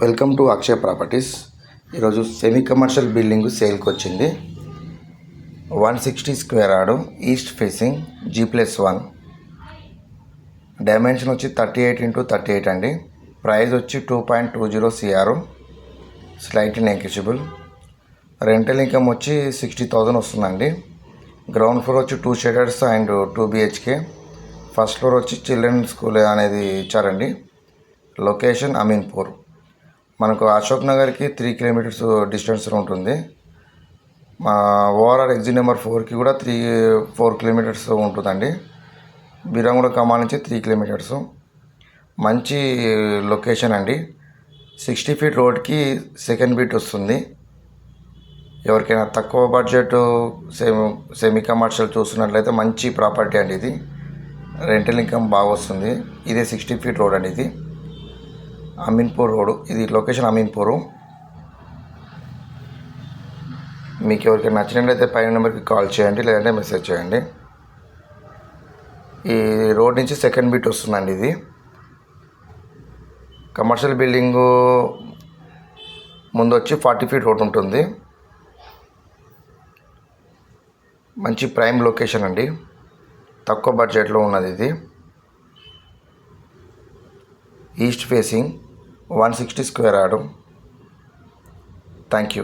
Welcome to Akshay properties. ఈరోజు semi commercial building సేల్కి వచ్చింది. 160 square yard, east facing, G+1. Dimension వచ్చి 38x38 అండి. ప్రైస్ వచ్చి 2.20 CR, slightly negotiable. Rental income వచ్చి 60,000 వస్తుందండి. గ్రౌండ్ ఫ్లోర్ వచ్చి 2 షెడర్స్ అండ్ 2 BHK. ఫస్ట్ ఫ్లోర్ వచ్చి చిల్డ్రన్ స్కూల్ అనేది ఇచ్చారండి. లొకేషన్ అమీన్పూర్. మనకు అశోక్ నగర్కి 3 కిలోమీటర్స్ డిస్టెన్స్ ఉంటుంది. మా ఓఆర్ఆర్ ఎగ్జిట్ నెంబర్ 4కి కూడా 4 కిలోమీటర్స్ ఉంటుందండి. బిరంగూడ కమాన్ నుంచి 3 కిలోమీటర్స్. మంచి లొకేషన్ అండి. 60 ఫీట్ రోడ్కి సెకండ్ బీట్ వస్తుంది. ఎవరికైనా తక్కువ బడ్జెట్ సెమీ కమర్షియల్ చూస్తున్నట్లయితే మంచి ప్రాపర్టీ అండి ఇది. రెంటల్ ఇన్కమ్ బాగా వస్తుంది. ఇదే 60 ఫీట్ రోడ్ అండి. ఇది అమీన్పూర్ రోడ్. ఇది లొకేషన్ అమీన్పూరు. మీకు ఎవరికైనా నచ్చినట్లయితే పైన నెంబర్కి కాల్ చేయండి, లేదంటే మెసేజ్ చేయండి. ఈ రోడ్ నుంచి సెకండ్ బీట్ వస్తుందండి. ఇది కమర్షియల్ బిల్డింగు ముందు వచ్చి 40 ఫీట్ రోడ్ ఉంటుంది. మంచి ప్రైమ్ లొకేషన్ అండి. తక్కువ బడ్జెట్లో ఉన్నది ఇది. East facing, 160 square yard. Thank you.